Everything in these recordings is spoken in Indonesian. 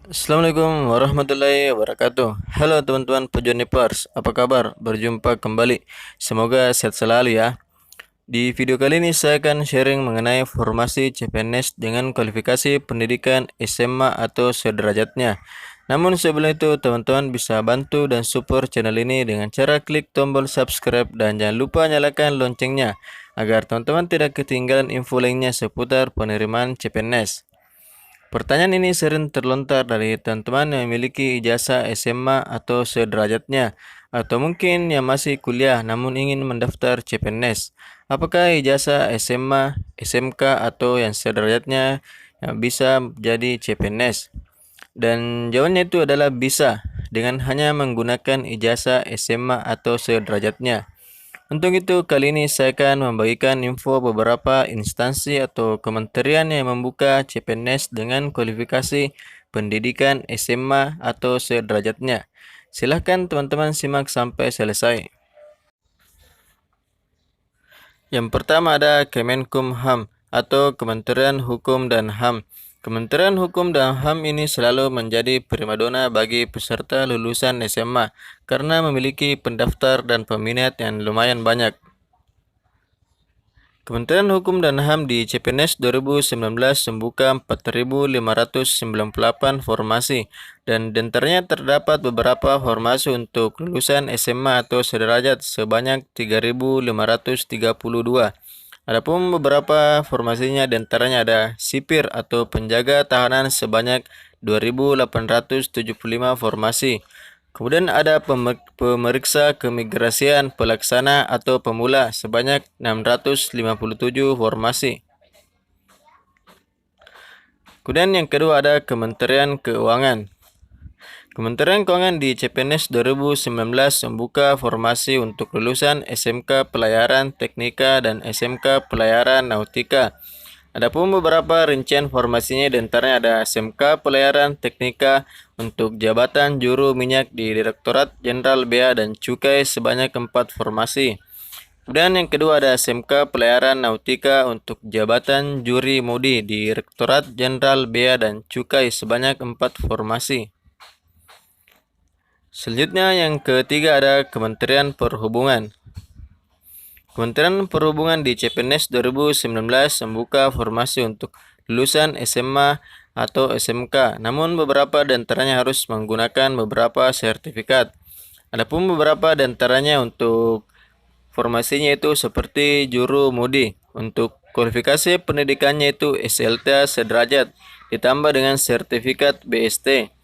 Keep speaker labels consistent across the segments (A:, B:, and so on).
A: Assalamualaikum warahmatullahi wabarakatuh. Halo teman-teman Pejonipers, apa kabar? Berjumpa kembali. Semoga sehat selalu ya. Di video kali ini saya akan sharing mengenai formasi CPNS dengan kualifikasi pendidikan SMA atau sederajatnya. Namun sebelum itu teman-teman bisa bantu dan support channel ini dengan cara klik tombol subscribe dan jangan lupa nyalakan loncengnya agar teman-teman tidak ketinggalan info lainnya seputar penerimaan CPNS. Pertanyaan ini sering terlontar dari teman-teman yang memiliki ijazah SMA atau sederajatnya, atau mungkin yang masih kuliah namun ingin mendaftar CPNS. Apakah ijazah SMA, SMK, atau yang sederajatnya yang bisa jadi CPNS? Dan jawabannya itu adalah bisa, dengan hanya menggunakan ijazah SMA atau sederajatnya. Untuk itu, kali ini saya akan membagikan info beberapa instansi atau kementerian yang membuka CPNS dengan kualifikasi pendidikan SMA atau sederajatnya. Silahkan teman-teman simak sampai selesai. Yang pertama ada Kemenkumham atau Kementerian Hukum dan HAM. Kementerian Hukum dan HAM ini selalu menjadi primadona bagi peserta lulusan SMA karena memiliki pendaftar dan peminat yang lumayan banyak. Kementerian Hukum dan HAM di CPNS 2019 membuka 4.598 formasi dan diantaranya terdapat beberapa formasi untuk lulusan SMA atau sederajat sebanyak 3.532. Adapun beberapa formasinya diantaranya ada sipir atau penjaga tahanan sebanyak 2.875 formasi. Kemudian ada pemeriksa keimigrasian pelaksana atau pemula sebanyak 657 formasi. Kemudian yang kedua ada Kementerian Keuangan. Kementerian Keuangan di CPNS 2019 membuka formasi untuk lulusan SMK Pelayaran Teknika dan SMK Pelayaran Nautika. Adapun beberapa rincian formasinya diantaranya ada SMK Pelayaran Teknika untuk jabatan juru minyak di Direktorat Jenderal Bea dan Cukai sebanyak 4 formasi. Kemudian yang kedua ada SMK Pelayaran Nautika untuk jabatan juri mudi di Direktorat Jenderal Bea dan Cukai sebanyak 4 formasi. Selanjutnya yang ketiga ada Kementerian Perhubungan. Kementerian Perhubungan di CPNS 2019 membuka formasi untuk lulusan SMA atau SMK, namun beberapa diantaranya harus menggunakan beberapa sertifikat. Adapun beberapa diantaranya untuk formasinya itu seperti juru mudi. Untuk kualifikasi pendidikannya itu SLTA sederajat ditambah dengan sertifikat BST.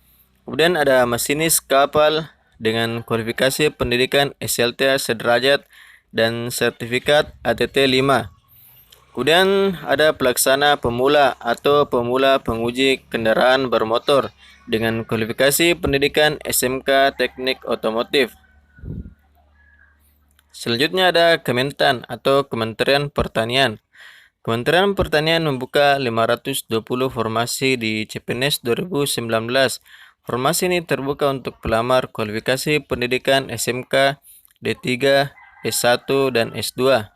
A: Kemudian ada masinis kapal dengan kualifikasi pendidikan SLTA sederajat dan sertifikat ATT 5. Kemudian ada pelaksana pemula atau pemula penguji kendaraan bermotor dengan kualifikasi pendidikan SMK Teknik Otomotif. Selanjutnya ada Kementan atau Kementerian Pertanian. Kementerian Pertanian membuka 520 formasi di CPNS 2019. Formasi ini terbuka untuk pelamar kualifikasi pendidikan SMK, D3, S1, dan S2.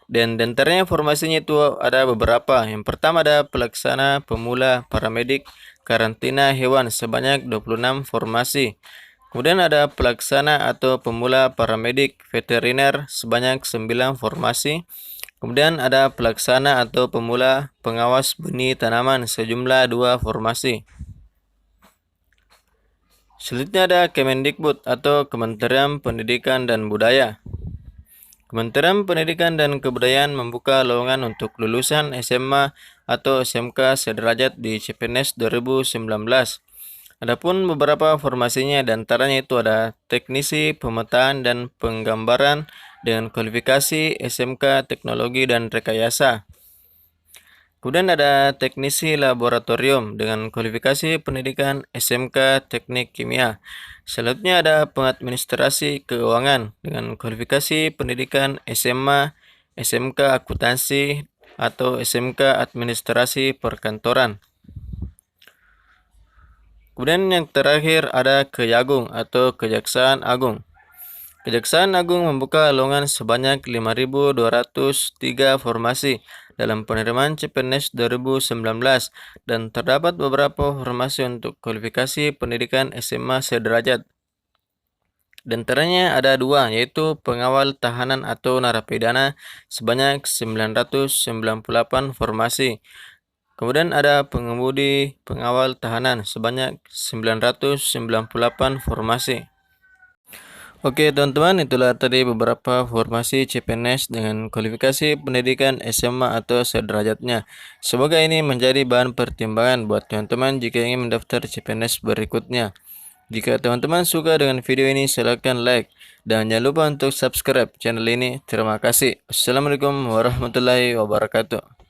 A: Dan diantaranya formasinya itu ada beberapa. Yang pertama ada pelaksana pemula paramedik karantina hewan sebanyak 26 formasi. Kemudian ada pelaksana atau pemula paramedik veteriner sebanyak 9 formasi. Kemudian ada pelaksana atau pemula pengawas benih tanaman sejumlah 2 formasi. Selanjutnya ada Kemendikbud atau Kementerian Pendidikan dan Budaya. Kementerian Pendidikan dan Kebudayaan membuka lowongan untuk lulusan SMA atau SMK sederajat di CPNS 2019. Adapun beberapa formasinya diantaranya itu ada teknisi pemetaan dan penggambaran dengan kualifikasi SMK Teknologi dan Rekayasa. Kemudian ada teknisi laboratorium dengan kualifikasi pendidikan SMK Teknik Kimia. Selanjutnya ada pengadministrasi keuangan dengan kualifikasi pendidikan SMA, SMK Akuntansi atau SMK Administrasi Perkantoran. Kemudian yang terakhir ada Kejagung atau Kejaksaan Agung. Kejaksaan Agung membuka lowongan sebanyak 5.203 formasi. dalam penerimaan CPNS 2019 dan terdapat beberapa informasi untuk kualifikasi pendidikan SMA sederajat. Di antaranya ada dua, yaitu pengawal tahanan atau narapidana sebanyak 998 formasi. Kemudian ada pengemudi pengawal tahanan sebanyak 998 formasi. Oke teman-teman, itulah tadi beberapa formasi CPNS dengan kualifikasi pendidikan SMA atau sederajatnya. Semoga ini menjadi bahan pertimbangan buat teman-teman jika ingin mendaftar CPNS berikutnya. Jika teman-teman suka dengan video ini, silahkan like dan jangan lupa untuk subscribe channel ini. Terima kasih. Assalamualaikum warahmatullahi wabarakatuh.